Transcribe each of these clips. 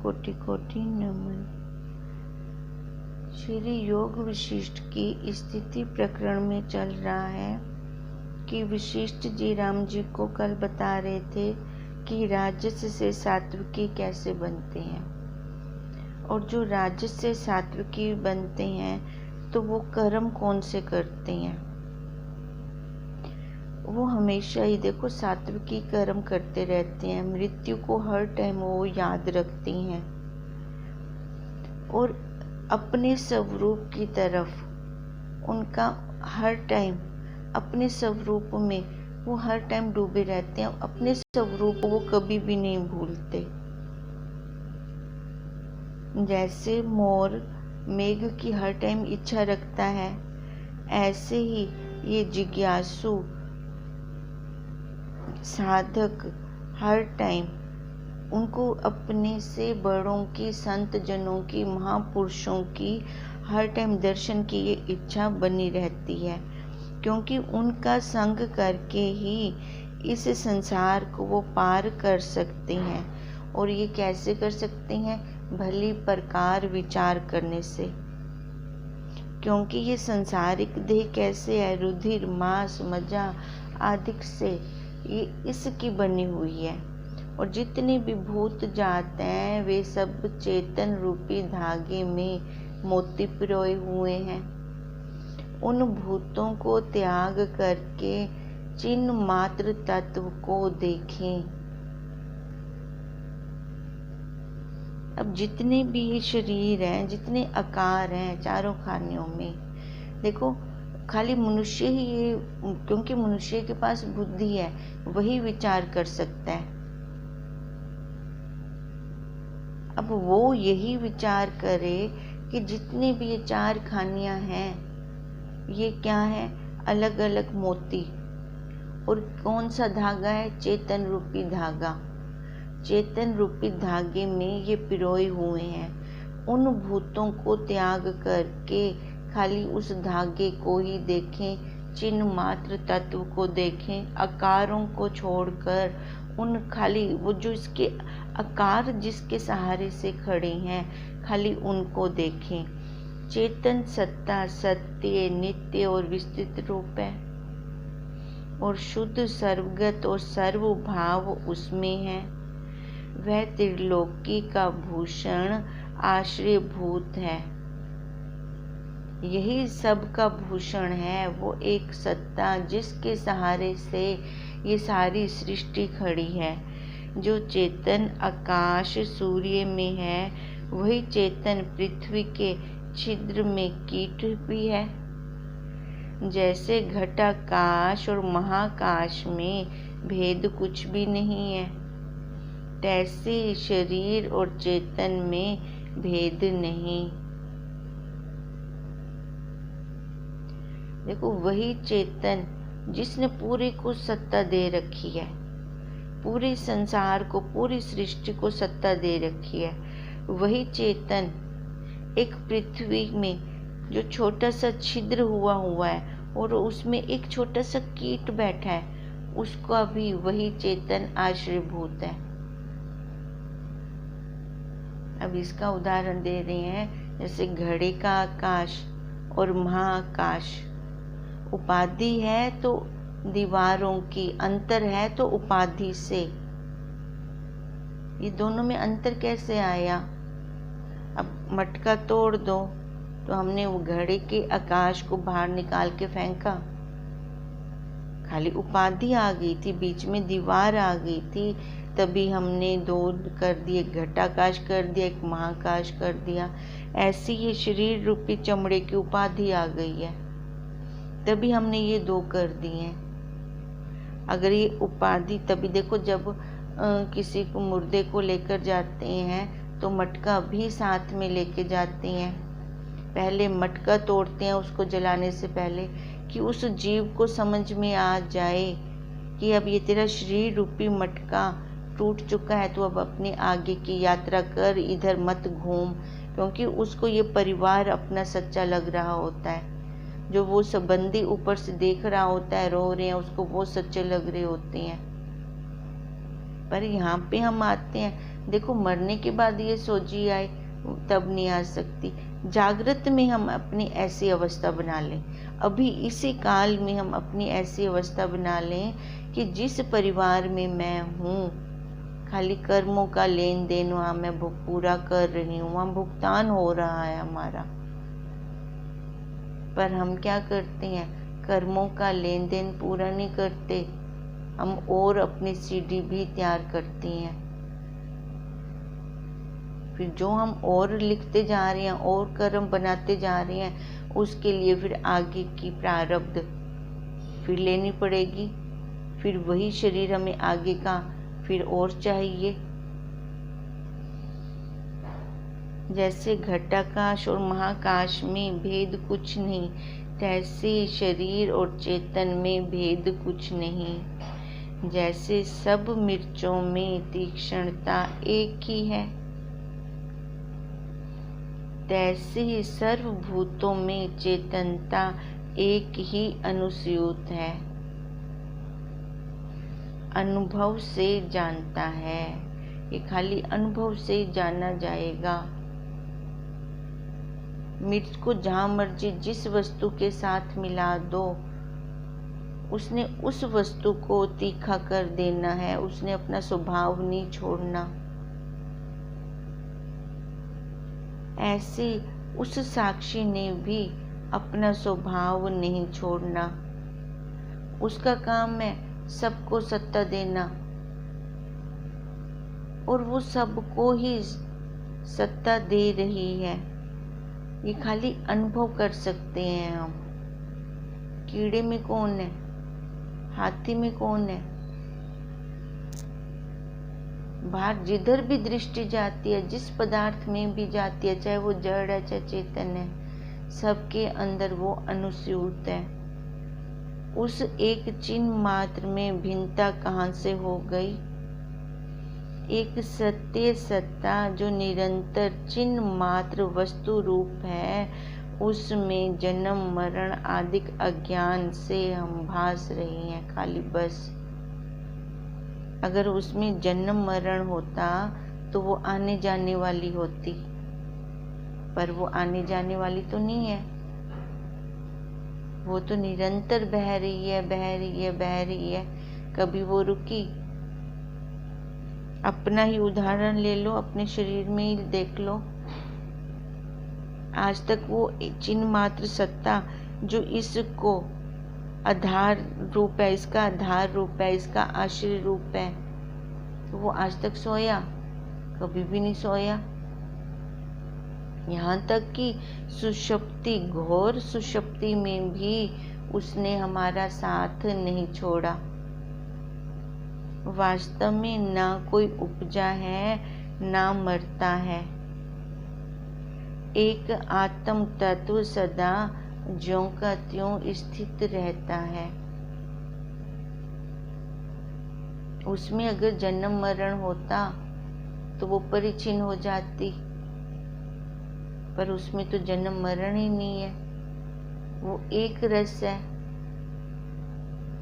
कोटि कोटि नमन। श्री योग वशिष्ठ की स्थिति प्रकरण में चल रहा है कि वशिष्ठ जी राम जी को कल बता रहे थे कि राजस से सात्विकी कैसे बनते हैं, और जो राजस से सात्विकी बनते हैं तो वो कर्म कौन से करते हैं। वो हमेशा ही देखो सात्विकी कर्म करते रहते हैं, मृत्यु को हर टाइम वो याद रखती हैं और अपने स्वरूप की तरफ उनका हर टाइम, अपने स्वरूप में वो हर टाइम डूबे रहते हैं। अपने स्वरूप को वो कभी भी नहीं भूलते। जैसे मोर मेघ की हर टाइम इच्छा रखता है, ऐसे ही ये जिज्ञासु साधक हर टाइम उनको अपने से बड़ों की, संत जनों की, महापुरुषों की हर टाइम दर्शन की ये इच्छा बनी रहती है, क्योंकि उनका संग करके ही इस संसार को वो पार कर सकते हैं। और ये कैसे कर सकते हैं? भली प्रकार विचार करने से, क्योंकि ये संसारिक देह कैसे है, रुधिर मांस मज्जा आदि से ये इसकी बनी हुई है। और जितने भी भूत जात हैं वे सब चेतन रूपी धागे में मोती पिरोए हुए हैं। उन भूतों को त्याग करके चिन्ह मात्र तत्व को देखें। अब जितने भी ये शरीर हैं, जितने आकार हैं चारों खानियों में, देखो खाली मनुष्य ही ये, क्योंकि मनुष्य के पास बुद्धि है, वही विचार कर सकता है। अब वो यही विचार करे कि जितने भी ये चार खानियां हैं ये क्या है, अलग अलग मोती, और कौन सा धागा है, चेतन रूपी धागा। चेतन रूपी धागे में ये पिरोए हुए हैं। उन भूतों को त्याग करके खाली उस धागे को ही देखें, चिन्ह मात्र तत्व को देखें, आकारों को छोड़कर उन खाली वो जो इसके आकार जिसके सहारे से खड़े हैं खाली उनको देखें। चेतन सत्ता सत्य, नित्य और विस्तृत रूप है, और शुद्ध सर्वगत और सर्वभाव उसमें है। वह त्रिलोकी का भूषण आश्रयभूत है, यही सब का भूषण है। वो एक सत्ता जिसके सहारे से ये सारी सृष्टि खड़ी है। जो चेतन आकाश सूर्य में है, वही चेतन पृथ्वी के छिद्र में कीट भी है। जैसे घटाकाश और महाकाश में भेद कुछ भी नहीं है, तैसे शरीर और चेतन में भेद नहीं। देखो वही चेतन जिसने पूरे को सत्ता दे रखी है, पूरे संसार को, पूरी सृष्टि को सत्ता दे रखी है, वही चेतन एक पृथ्वी में जो छोटा सा छिद्र हुआ है और उसमें एक छोटा सा कीट बैठा है, उसका भी वही चेतन आश्रयभूत है। अब इसका उदाहरण दे रहे हैं, जैसे घड़े का आकाश और महाआकाश। उपाधि है तो दीवारों की, अंतर है तो उपाधि से। ये दोनों में अंतर कैसे आया? अब मटका तोड़ दो तो हमने वो घड़े के आकाश को बाहर निकाल के फेंका, खाली उपाधि आ गई थी, बीच में दीवार आ गई थी, तभी हमने दो कर दिए, घटाकाश कर दिया, एक महाकाश कर दिया। ऐसी ये शरीर रूपी चमड़े की उपाधि आ गई है, तभी हमने ये दो कर दिए। अगर ये उपाधि, तभी देखो जब किसी को मुर्दे को लेकर जाते हैं तो मटका भी साथ में लेके जाते हैं। पहले मटका तोड़ते हैं उसको जलाने से पहले, कि उस जीव को समझ में आ जाए कि अब ये तेरा शरीर रूपी मटका टूट चुका है, तो अब अपने आगे की यात्रा कर, इधर मत घूम, क्योंकि उसको ये परिवार अपना सच्चा लग रहा होता है। जो वो संबंधी ऊपर से देख रहा होता है, रो रहे हैं, उसको वो सच्चे लग रहे होते हैं। पर यहाँ पे हम आते हैं देखो मरने के बाद ये सोची आए तब नहीं आ सकती। जागृत में हम अपनी ऐसी अवस्था बना लें, अभी इसी काल में हम अपनी ऐसी अवस्था बना लें कि जिस परिवार में मैं हूँ, खाली कर्मों का लेन देन वहाँ मैं पूरा कर रही हूँ, वहाँ भुगतान हो रहा है हमारा। पर हम क्या करते हैं, कर्मों का लेन देन पूरा नहीं करते, हम और अपनी सीढ़ी भी तैयार करते हैं। फिर जो हम और लिखते जा रहे हैं और कर्म बनाते जा रहे हैं, उसके लिए फिर आगे की प्रारब्ध फिर लेनी पड़ेगी। फिर वही शरीर हमें आगे का फिर और चाहिए। जैसे घटाकाश और महाकाश में भेद कुछ नहीं, तैसे शरीर और चेतन में भेद कुछ नहीं। जैसे सब मिर्चों में तीक्ष्णता एक ही है, तैसे ही सर्वभूतों में चेतनता एक ही अनुस्यूत है। अनुभव से जानता है, ये खाली अनुभव से जाना जाएगा। मिर्च को जहाँ मर्जी जिस वस्तु के साथ मिला दो, उसने उस वस्तु को तीखा कर देना है, उसने अपना स्वभाव नहीं छोड़ना। ऐसे उस साक्षी ने भी अपना स्वभाव नहीं छोड़ना। उसका काम है सबको सत्ता देना, और वो सबको ही सत्ता दे रही है। ये खाली अनुभव कर सकते हैं हम। कीड़े में कौन है, हाथी में कौन है? बाहर जिधर भी दृष्टि जाती है, जिस पदार्थ में भी जाती है, चाहे वो जड़ है चाहे चेतन है, सबके अंदर वो अनुस्यूत है। उस एक चिन्ह मात्र में भिन्नता कहाँ से हो गई? एक सत्य सत्ता जो निरंतर चिन्ह मात्र वस्तु रूप है, उसमें जन्म मरण आदि अज्ञान से हम भास रहे हैं खाली बस। अगर उसमें जन्म मरण होता तो वो आने जाने वाली होती, पर वो आने जाने वाली तो नहीं है। वो तो निरंतर बह रही है, बह रही है, बह रही है। कभी वो रुकी? अपना ही उदाहरण ले लो, अपने शरीर में ही देख लो। आज तक वो चिन्ह मात्र सत्ता जो इसको आधार रूप है, इसका आधार रूप है, इसका आश्रय रूप है, तो वो आज तक सोया? कभी भी नहीं सोया। यहाँ तक कि सुषुप्ति, घोर सुषुप्ति में भी उसने हमारा साथ नहीं छोड़ा। वास्तव में ना कोई उपजा है ना मरता है। एक आत्म तत्व सदा ज्यों का त्यों स्थित रहता है। उसमें अगर जन्म मरण होता तो वो परिचिन हो जाती, पर उसमें तो जन्म मरण ही नहीं है। वो एक रस है।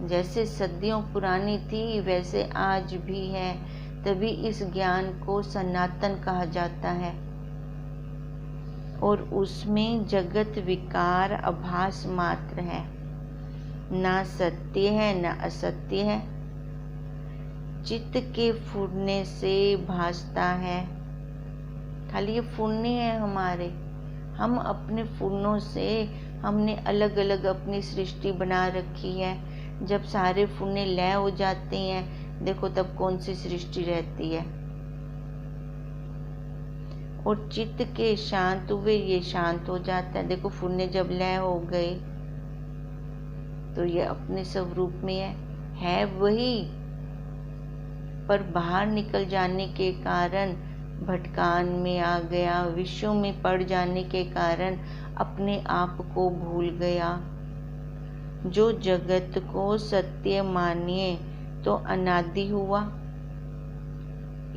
जैसे सदियों पुरानी थी वैसे आज भी है, तभी इस ज्ञान को सनातन कहा जाता है। और उसमें जगत विकार आभास मात्र है, ना सत्य है ना असत्य है। चित्त के फूटने से भासता है, खाली ये फूटने हैं हमारे। हम अपने फूटनों से हमने अलग अलग अपनी सृष्टि बना रखी है। जब सारे फूटने लय हो जाते हैं, देखो तब कौन सी सृष्टि रहती है। और चित्त के शांत हुए ये शांत हो जाता है। देखो फूटने जब लय हो गए तो ये अपने स्वरूप में है वही, पर बाहर निकल जाने के कारण भटकान में आ गया, विश्व में पड़ जाने के कारण अपने आप को भूल गया। जो जगत को सत्य मानिए तो अनादि हुआ,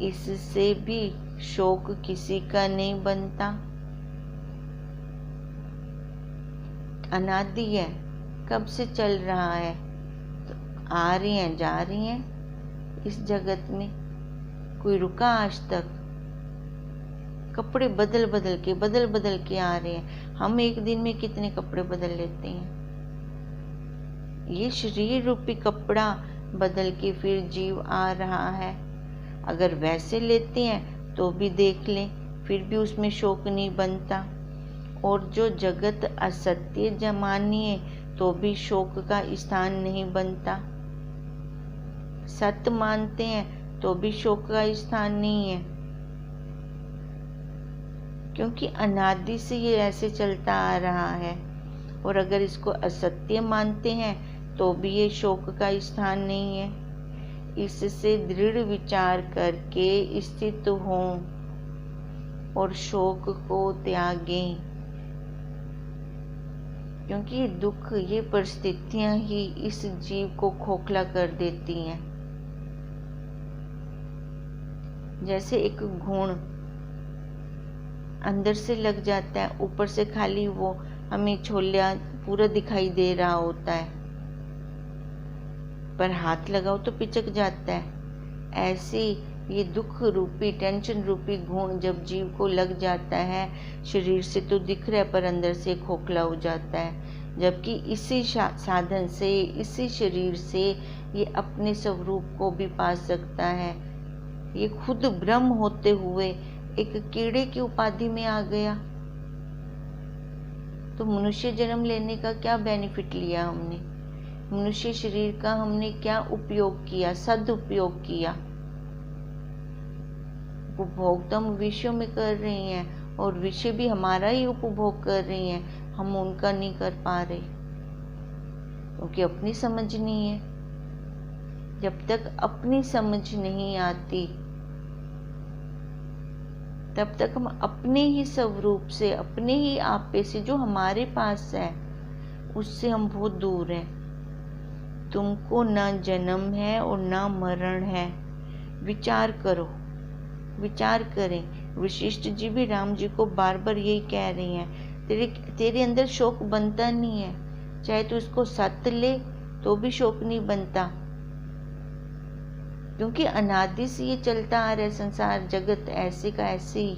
इससे भी शोक किसी का नहीं बनता। अनादि है, कब से चल रहा है, तो आ रही हैं जा रही हैं इस जगत में। कोई रुका आज तक? कपड़े बदल बदल के आ रहे हैं। हम एक दिन में कितने कपड़े बदल लेते हैं? ये शरीर रूपी कपड़ा बदल के फिर जीव आ रहा है। अगर वैसे लेते हैं तो भी देख लें, फिर भी उसमें शोक नहीं बनता। और जो जगत असत्य मानिए तो भी शोक का स्थान नहीं बनता। सत्य मानते हैं तो भी शोक का स्थान नहीं है, क्योंकि अनादि से ये ऐसे चलता आ रहा है। और अगर इसको असत्य मानते हैं तो भी ये शोक का स्थान नहीं है। इससे दृढ़ विचार करके स्थित हों और शोक को त्यागें, क्योंकि ये दुख, ये परिस्थितियां ही इस जीव को खोखला कर देती हैं। जैसे एक घूण अंदर से लग जाता है, ऊपर से खाली वो हमें छोलिया पूरा दिखाई दे रहा होता है, पर हाथ लगाओ तो पिचक जाता है। ऐसे ये दुख रूपी, टेंशन रूपी घूण जब जीव को लग जाता है, शरीर से तो दिख रहा है पर अंदर से खोखला हो जाता है। जबकि इसी साधन से, इसी शरीर से ये अपने स्वरूप को भी पा सकता है। ये खुद ब्रह्म होते हुए एक कीड़े की उपाधि में आ गया, तो मनुष्य जन्म लेने का क्या बेनिफिट लिया हमने? मनुष्य शरीर का हमने क्या उपयोग किया, सदुपयोग किया? उपभोग तो हम विषयों में कर रहे हैं और विषय भी हमारा ही उपभोग कर रही हैं, हम उनका नहीं कर पा रहे, क्योंकि अपनी समझ नहीं है। जब तक अपनी समझ नहीं आती तब तक हम अपने ही स्वरूप से, अपने ही आपे से, जो हमारे पास है, उससे हम बहुत दूर हैं। तुमको ना जन्म है और ना मरण है। विचार करो, विचार करें। वशिष्ठ जी भी राम जी को बार बार यही कह रही हैं, तेरे अंदर शोक बनता नहीं है, चाहे तू इसको सत्य ले तो भी शोक नहीं बनता, क्योंकि अनादि से ये चलता आ रहा है संसार जगत ऐसे का ऐसे ही।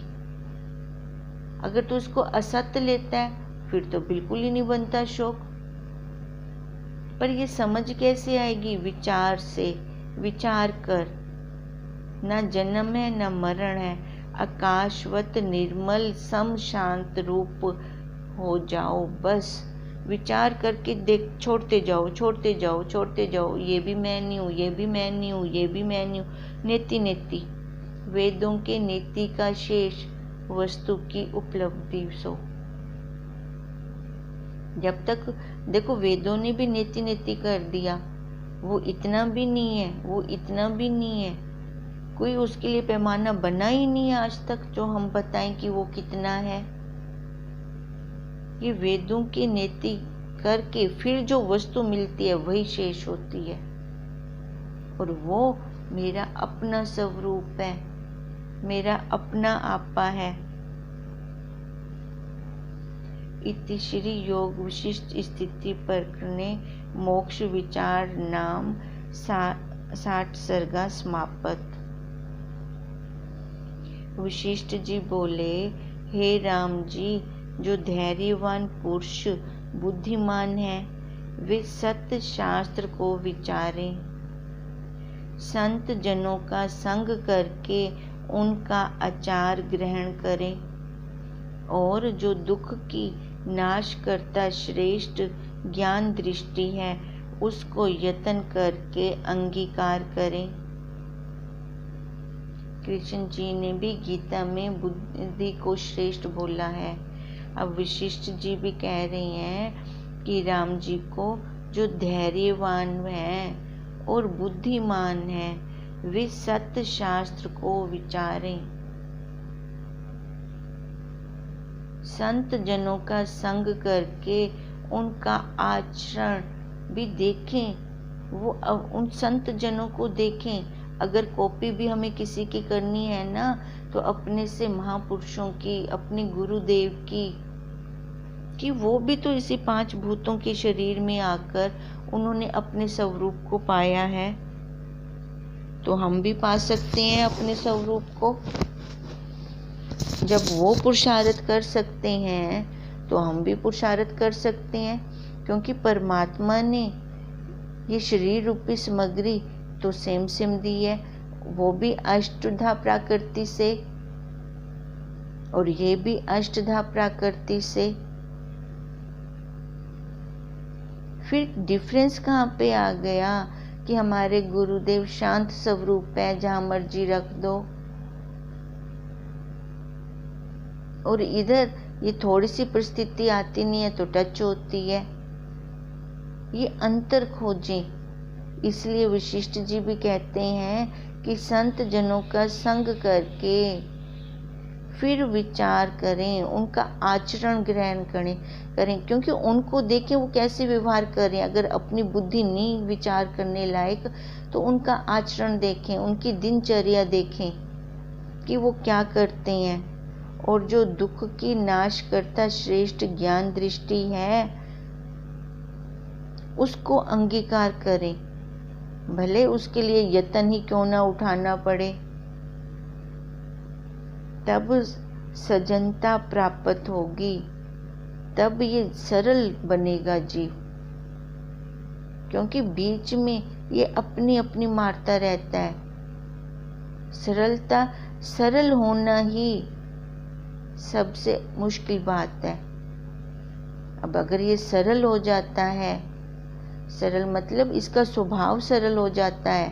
अगर तू इसको असत्य लेता है फिर तो बिल्कुल ही नहीं बनता शोक। पर ये समझ कैसे आएगी? विचार से। विचार कर, ना जन्म है ना मरण है, आकाशवत निर्मल सम शांत रूप हो जाओ। बस विचार करके देख, छोड़ते जाओ, छोड़ते जाओ, छोड़ते जाओ। ये भी मैं नहीं हूँ, ये भी मैं नहीं हूँ, ये भी मैं नहीं हूँ। नेति नेति, वेदों के नेति का शेष वस्तु की उपलब्धि सो। जब तक देखो, वेदों ने भी नेति नेति कर दिया, वो इतना भी नहीं है, वो इतना भी नहीं है, कोई उसके लिए पैमाना बना ही नहीं है आज तक जो हम बताएं कि वो कितना है। ये वेदों की नीति करके फिर जो वस्तु मिलती है वही शेष होती है, और वो मेरा अपना स्वरूप है, मेरा अपना आपा है। इति श्री योग विशिष्ट स्थिति प्रकरणे मोक्ष विचार नाम 60 सर्गा समाप्त। वशिष्ठ जी बोले, हे राम जी, जो धैर्यवान पुरुष बुद्धिमान है वे सत्य शास्त्र को विचारें, संत जनों का संग करके उनका आचार ग्रहण करें, और जो दुख की नाश करता श्रेष्ठ ज्ञान दृष्टि है उसको यत्न करके अंगीकार करें। कृष्ण जी ने भी गीता में बुद्धि को श्रेष्ठ बोला है। अब वशिष्ठ जी भी कह रही हैं कि राम जी को जो धैर्यवान हैं और बुद्धिमान हैं वे सत्य शास्त्र को विचारें, संत जनों का संग करके उनका आचरण भी देखें। वो उन संत जनों को देखें। अगर कॉपी भी हमें किसी की करनी है ना, तो अपने से महापुरुषों की, अपने गुरुदेव की, कि वो भी तो इसी 5 भूतों के शरीर में आकर उन्होंने अपने स्वरूप को पाया है। तो हम भी पा सकते हैं अपने स्वरूप को। जब वो पुरुषार्थ कर सकते हैं तो हम भी पुरुषार्थ कर सकते हैं, क्योंकि परमात्मा ने ये शरीर रूपी सामग्री तो सेम दी है, वो भी अष्टधा प्रकृति से और ये भी अष्टधा प्रकृति से। फिर डिफरेंस कहाँ पे आ गया कि हमारे गुरुदेव शांत स्वरूप है, जहाँ मर्जी रख दो, और इधर ये थोड़ी सी परिस्थिति आती नहीं है तो टच होती है। ये अंतर खोजें। इसलिए वशिष्ठ जी भी कहते हैं कि संत जनों का संग करके फिर विचार करें, उनका आचरण ग्रहण करें, क्योंकि उनको देखें वो कैसे व्यवहार करें। अगर अपनी बुद्धि नहीं विचार करने लायक तो उनका आचरण देखें, उनकी दिनचर्या देखें कि वो क्या करते हैं। और जो दुख की नाश करता श्रेष्ठ ज्ञान दृष्टि है उसको अंगीकार करें, भले उसके लिए यत्न ही क्यों ना उठाना पड़े। तब सजनता प्राप्त होगी, तब ये सरल बनेगा जीव, क्योंकि बीच में ये अपनी अपनी मारता रहता है। सरल होना ही सबसे मुश्किल बात है। अब अगर ये सरल हो जाता है, सरल मतलब इसका स्वभाव सरल हो जाता है,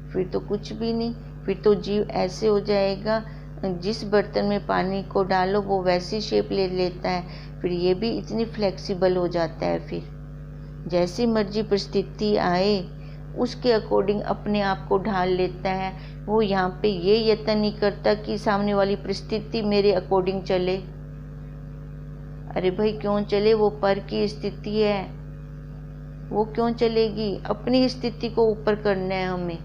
फिर तो कुछ भी नहीं। फिर तो जीव ऐसे हो जाएगा, जिस बर्तन में पानी को डालो वो वैसी शेप ले लेता है। फिर ये भी इतनी फ्लेक्सिबल हो जाता है, फिर जैसी मर्जी परिस्थिति आए उसके अकॉर्डिंग अपने आप को ढाल लेता है। वो यहाँ पे ये यत्न नहीं करता कि सामने वाली परिस्थिति मेरे अकॉर्डिंग चले। अरे भाई क्यों चले, वो पर की स्थिति है, वो क्यों चलेगी। अपनी स्थिति को ऊपर करना है हमें।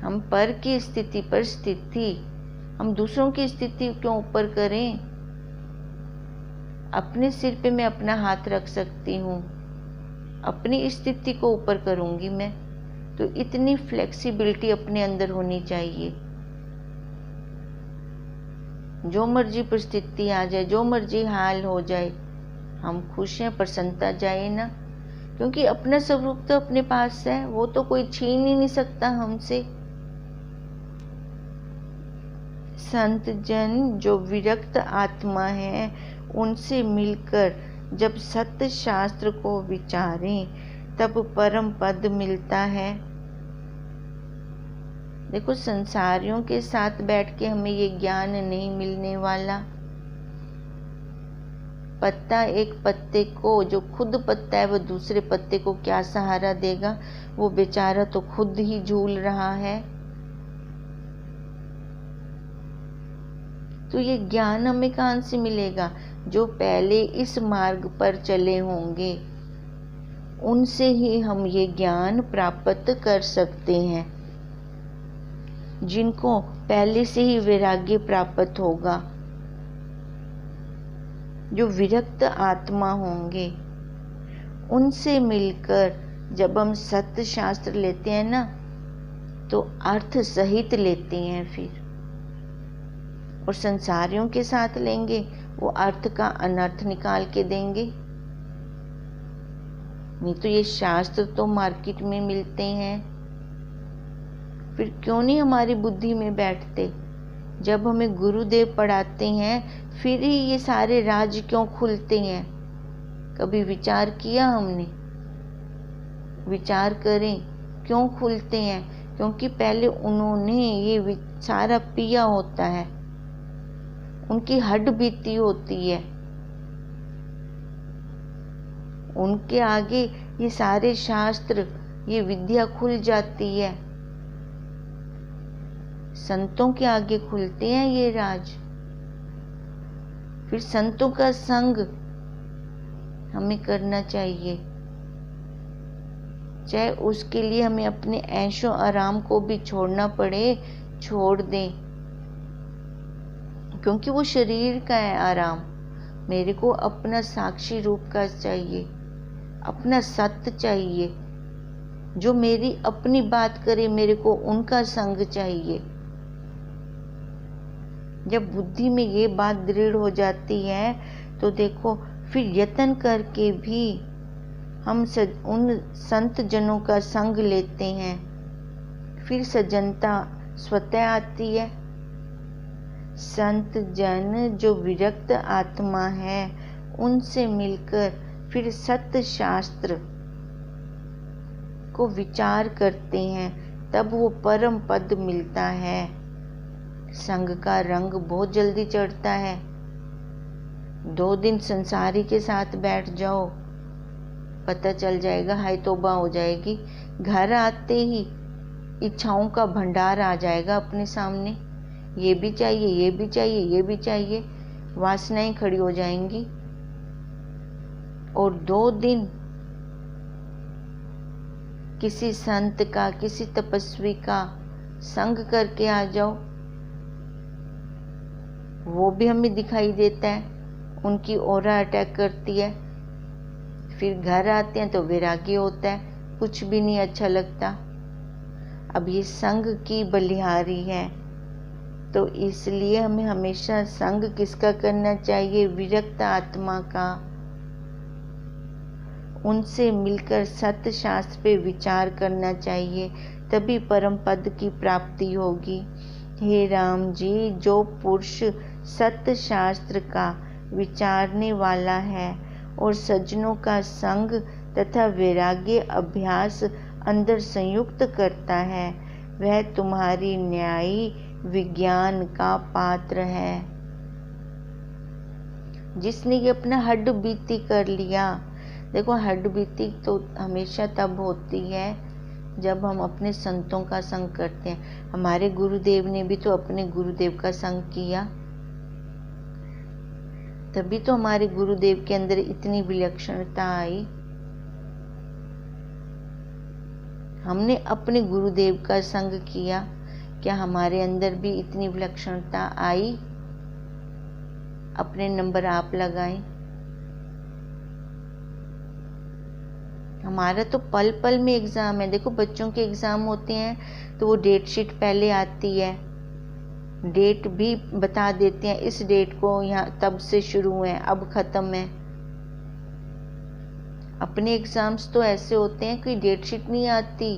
हम पर की स्थिति पर स्थिति, हम दूसरों की स्थिति क्यों ऊपर करें। अपने सिर पे मैं अपना हाथ रख सकती हूँ, अपनी स्थिति को ऊपर करूँगी मैं। तो इतनी फ्लेक्सिबिलिटी अपने अंदर होनी चाहिए। जो मर्जी परिस्थिति आ जाए, जो मर्जी हाल हो जाए, हम खुश हैं, प्रसन्नता जाए ना, क्योंकि अपना स्वरूप तो अपने पास है, वो तो कोई छीन ही नहीं सकता हमसे। संत जन जो विरक्त आत्मा है उनसे मिलकर जब सत्य शास्त्र को विचारें तब परम पद मिलता है। देखो संसारियों के साथ बैठ के हमें ये ज्ञान नहीं मिलने वाला। पत्ता एक पत्ते को, जो खुद पत्ता है वो दूसरे पत्ते को क्या सहारा देगा। वो बेचारा तो खुद ही झूल रहा है। तो ये ज्ञान हमें कहाँ से मिलेगा। जो पहले इस मार्ग पर चले होंगे उनसे ही हम ये ज्ञान प्राप्त कर सकते हैं, जिनको पहले से ही वैराग्य प्राप्त होगा। जो विरक्त आत्मा होंगे उनसे मिलकर जब हम सत्य शास्त्र लेते हैं ना, तो अर्थ सहित लेते हैं फिर। और संसारियों के साथ लेंगे, वो अर्थ का अनर्थ निकाल के देंगे। नहीं तो ये शास्त्र तो मार्केट में मिलते हैं, फिर क्यों नहीं हमारी बुद्धि में बैठते। जब हमें गुरुदेव पढ़ाते हैं फिर ही ये सारे राज क्यों खुलते हैं। कभी विचार किया हमने। विचार करें क्यों खुलते हैं, क्योंकि पहले उन्होंने ये सारा पिया होता है, उनकी हड्ड बीती होती है। उनके आगे ये सारे शास्त्र, ये विद्या खुल जाती है। संतों के आगे खुलते हैं ये राज। फिर संतों का संग हमें करना चाहिए, चाहे उसके लिए हमें अपने ऐशो आराम को भी छोड़ना पड़े, छोड़ दें, क्योंकि वो शरीर का है आराम। मेरे को अपना साक्षी रूप का चाहिए, अपना सत्य चाहिए, जो मेरी अपनी बात करे, मेरे को उनका संग चाहिए। जब बुद्धि में ये बात दृढ़ हो जाती है तो देखो फिर यत्न करके भी हम उन संत जनों का संग लेते हैं, फिर सज्जनता स्वतः आती है। संत जन जो विरक्त आत्मा है उनसे मिलकर फिर सत्य शास्त्र को विचार करते हैं, तब वो परम पद मिलता है। संग का रंग बहुत जल्दी चढ़ता है। 2 दिन संसारी के साथ बैठ जाओ, पता चल जाएगा, हाय तौबा हो जाएगी। घर आते ही इच्छाओं का भंडार आ जाएगा अपने सामने, ये भी चाहिए, ये भी चाहिए, ये भी चाहिए, वासनाएं खड़ी हो जाएंगी। और 2 दिन किसी संत का, किसी तपस्वी का संग करके आ जाओ, वो भी हमें दिखाई देता है, उनकी ऑरा अटैक करती है। फिर घर आते हैं तो वैराग्य होता है, कुछ भी नहीं अच्छा लगता। अब ये संग की बलिहारी है, तो इसलिए हमें हमेशा संग किसका करना चाहिए? विरक्त आत्मा का। उनसे मिलकर सत्य शास्त्र पे विचार करना चाहिए, तभी परम पद की प्राप्ति होगी। हे राम जी, जो पुरुष सत्य शास्त्र का विचारने वाला है और सज्जनों का संग तथा वैराग्य अभ्यास अंदर संयुक्त करता है, वह तुम्हारी न्यायी विज्ञान का पात्र है। जिसने ये अपना हड्ड बीती कर लिया, देखो हड्ड बीती तो हमेशा तब होती है जब हम अपने संतों का संग करते हैं। हमारे गुरुदेव ने भी तो अपने गुरुदेव का संग किया, तभी तो हमारे गुरुदेव के अंदर इतनी विलक्षणता आई। हमने अपने गुरुदेव का संग किया, क्या हमारे अंदर भी इतनी विलक्षणता आई? अपने नंबर आप लगाएं। हमारा तो पल पल में एग्ज़ाम है। देखो बच्चों के एग्ज़ाम होते हैं तो वो डेट शीट पहले आती है, डेट भी बता देते हैं, इस डेट को यहाँ तब से शुरू है, अब ख़त्म है। अपने एग्ज़ाम्स तो ऐसे होते हैं कि डेट शीट नहीं आती,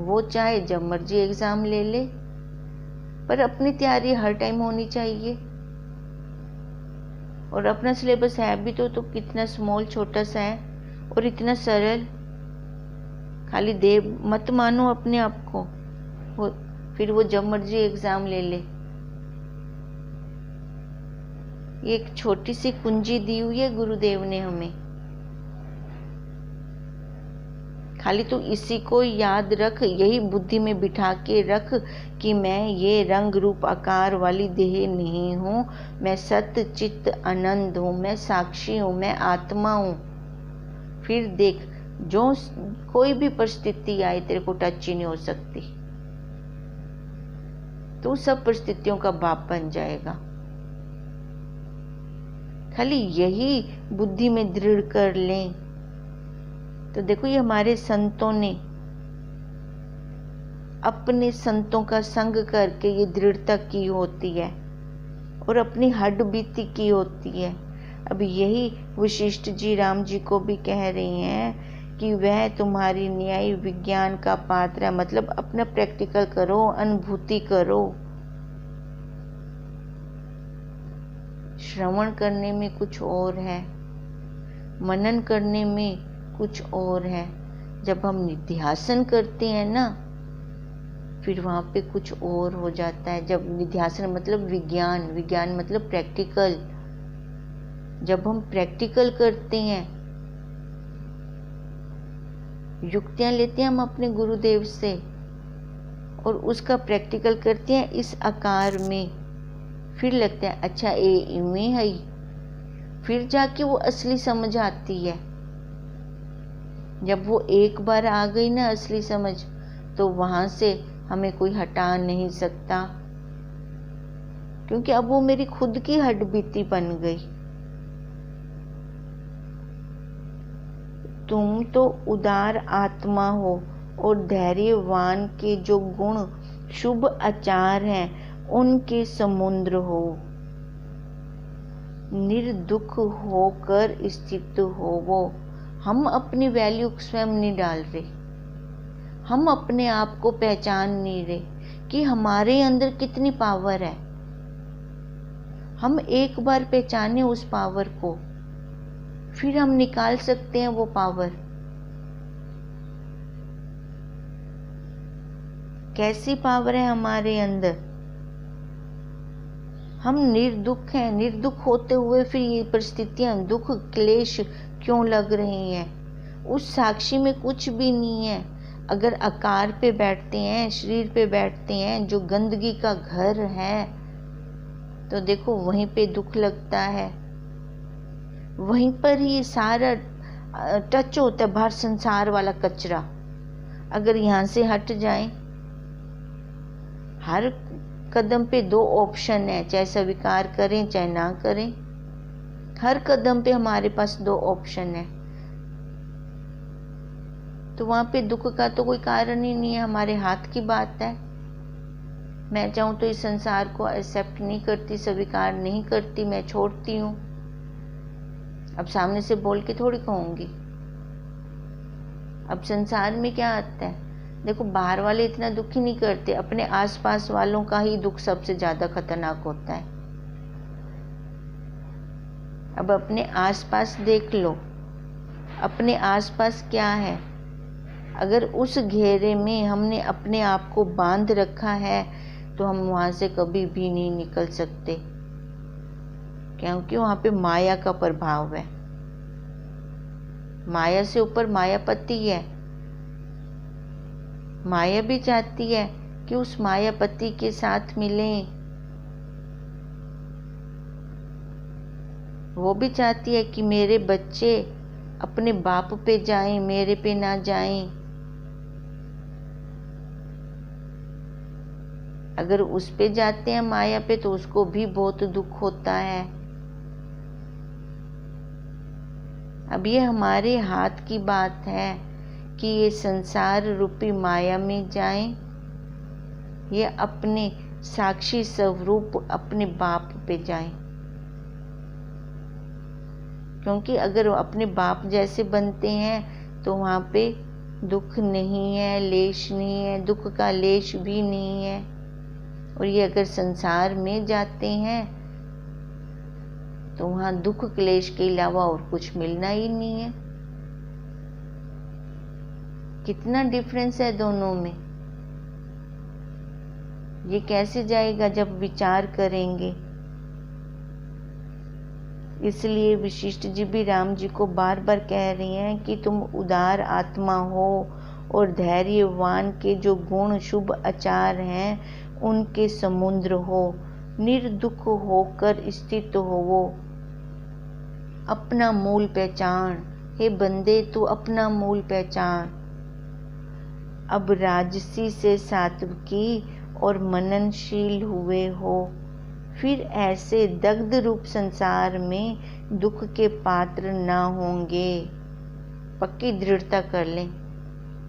वो चाहे जब मर्जी एग्ज़ाम ले ले, पर अपनी तैयारी हर टाइम होनी चाहिए। और अपना सिलेबस है भी तो कितना स्मॉल, छोटा सा है और इतना सरल। खाली देव मत मानो अपने आप को, फिर वो जब मर्जी एग्ज़ाम ले ले। ये एक छोटी सी कुंजी दी हुई है गुरुदेव ने हमें, खाली तू इसी को याद रख, यही बुद्धि में बिठा के रख कि मैं ये रंग रूप आकार वाली देह नहीं हूँ, मैं सत्य चित्त आनंद हूँ, मैं साक्षी हूँ, मैं आत्मा हूँ। फिर देख, जो कोई भी परिस्थिति आए तेरे को टच ही नहीं हो सकती, तू सब परिस्थितियों का बाप बन जाएगा। खाली यही बुद्धि में दृढ़ कर लें। तो देखो ये हमारे संतों ने अपने संतों का संग करके ये दृढ़ता की होती है और अपनी हड्ड बीती की होती है। अब यही वशिष्ठ जी राम जी को भी कह रही हैं कि वह तुम्हारी न्याय विज्ञान का पात्र है। मतलब अपना प्रैक्टिकल करो, अनुभूति करो। श्रवण करने में कुछ और है, मनन करने में कुछ और है। जब हम निध्यासन करते हैं ना, फिर वहाँ पे कुछ और हो जाता है। जब निध्यासन मतलब विज्ञान, विज्ञान मतलब प्रैक्टिकल। जब हम प्रैक्टिकल करते हैं, युक्तियाँ लेते हैं हम अपने गुरुदेव से और उसका प्रैक्टिकल करते हैं इस आकार में, फिर लगता है अच्छा ये इवें है, फिर जाके वो असली समझ आती है। जब वो एक बार आ गई ना असली समझ, तो वहाँ से हमें कोई हटा नहीं सकता, क्योंकि अब वो मेरी खुद की हड्डबीती बन गई। तुम तो उदार आत्मा हो और धैर्यवान के जो गुण शुभ आचार हैं उनके समुद्र हो। निर्दुख होकर स्थित हो वो। हम अपनी वैल्यू स्वयं नहीं डाल रहे, हम अपने आप को पहचान नहीं रहे कि हमारे अंदर कितनी पावर है। हम एक बार पहचाने उस पावर को, फिर हम निकाल सकते हैं वो पावर। कैसी पावर है हमारे अंदर? हम निर्दुख हैं। निर्दुख होते हुए फिर ये परिस्थितियां, दुख, क्लेश क्यों लग रही हैं? उस साक्षी में कुछ भी नहीं है। अगर आकार पे बैठते हैं, शरीर पे बैठते हैं, जो गंदगी का घर है, तो देखो वहीं पे दुख लगता है। वहीं पर ही सारा टच होता है, बाहर संसार वाला कचरा। अगर यहाँ से हट जाए, हर कदम पे दो ऑप्शन है, चाहे स्वीकार करें चाहे ना करें। हर कदम पे हमारे पास दो ऑप्शन है, तो वहां पे दुख का तो कोई कारण ही नहीं है। हमारे हाथ की बात है। मैं चाहूँ तो इस संसार को एक्सेप्ट नहीं करती, स्वीकार नहीं करती, मैं छोड़ती हूँ। अब सामने से बोल के थोड़ी कहूँगी। अब संसार में क्या आता है, देखो बाहर वाले इतना दुखी नहीं करते, अपने आसपास वालों का ही दुख सबसे ज्यादा खतरनाक होता है। अब अपने आसपास देख लो, अपने आसपास क्या है। अगर उस घेरे में हमने अपने आप को बांध रखा है तो हम वहां से कभी भी नहीं निकल सकते, क्योंकि वहां पे माया का प्रभाव है। माया से ऊपर मायापति है। माया भी चाहती है कि उस मायापति के साथ मिलें। वो भी चाहती है कि मेरे बच्चे अपने बाप पे जाएं, मेरे पे ना जाएं। अगर उस पे जाते हैं माया पे तो उसको भी बहुत दुख होता है। अब ये हमारे हाथ की बात है कि ये संसार रूपी माया में जाएं, ये अपने साक्षी स्वरूप अपने बाप पे जाएं। क्योंकि अगर अपने बाप जैसे बनते हैं तो वहाँ पे दुख नहीं है, लेश नहीं है, दुख का लेश भी नहीं है। और ये अगर संसार में जाते हैं तो वहाँ दुख क्लेश के अलावा और कुछ मिलना ही नहीं है। कितना डिफरेंस है दोनों में। ये कैसे जाएगा जब विचार करेंगे। इसलिए वशिष्ठ जी भी राम जी को बार बार कह रही हैं कि तुम उदार आत्मा हो और धैर्यवान के जो गुण शुभ आचार हैं उनके समुद्र हो। निर्दुख होकर स्थित हो वो। अपना मूल पहचान। हे बंदे तू अपना मूल पहचान। अब राजसी से सात्विकी और मननशील हुए हो, फिर ऐसे दग्ध रूप संसार में दुख के पात्र ना होंगे। पक्की दृढ़ता कर लें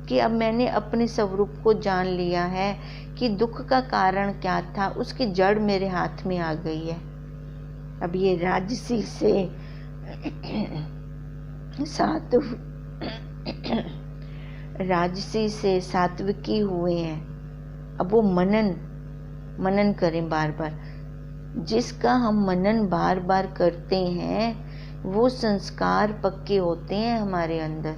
कि अब मैंने अपने स्वरूप को जान लिया है कि दुख का कारण क्या था, उसकी जड़ मेरे हाथ में आ गई है। अब ये राजसी से राजसी से सात्विकी हुए हैं। अब वो मनन करें बार बार। जिसका हम मनन बार बार करते हैं वो संस्कार पक्के होते हैं हमारे अंदर,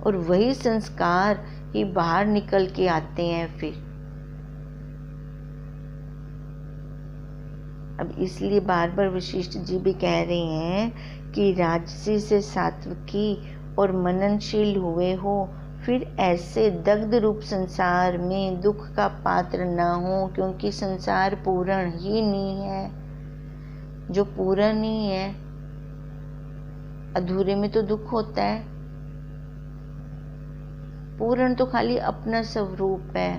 और वही संस्कार ही बाहर निकल के आते हैं फिर। अब इसलिए बार बार वशिष्ठ जी भी कह रहे हैं कि राजसी से सात्विकी और मननशील हुए हो, फिर ऐसे दग्ध रूप संसार में दुख का पात्र ना हो, क्योंकि संसार पूर्ण ही नहीं है। जो पूर्ण नहीं है, अधूरे में तो दुख होता है। पूर्ण तो खाली अपना स्वरूप है।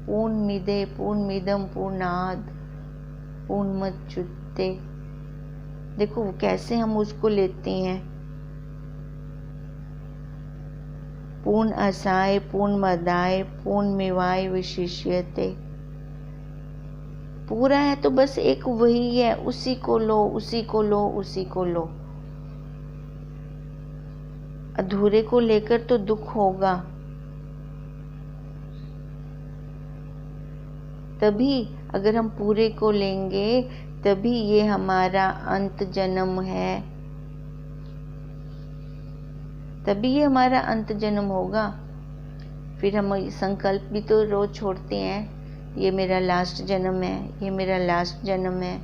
पूर्णमिदे पूर्णमिदं पूर्णात् पूर्णमुदच्यते। देखो कैसे हम उसको लेते हैं। पूर्ण असाय पूर्ण मदाय पूर्ण मेवाय विशिष्यते। पूरा है तो बस एक वही है, उसी को लो, उसी को लो, उसी को लो। अधूरे को लेकर तो दुख होगा। तभी अगर हम पूरे को लेंगे तभी ये हमारा अंत जन्म है, तभी ये हमारा अंत जन्म होगा। फिर हम संकल्प भी तो रोज छोड़ते हैं, ये मेरा लास्ट जन्म है, ये मेरा लास्ट जन्म है।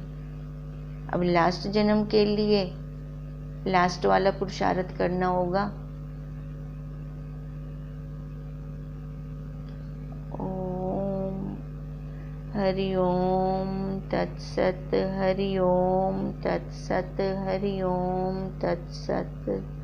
अब लास्ट जन्म के लिए लास्ट वाला पुरुषार्थ करना होगा। ओम हरि ओम तत्सत, हरि ओम तत्सत, हरि ओम तत्सत।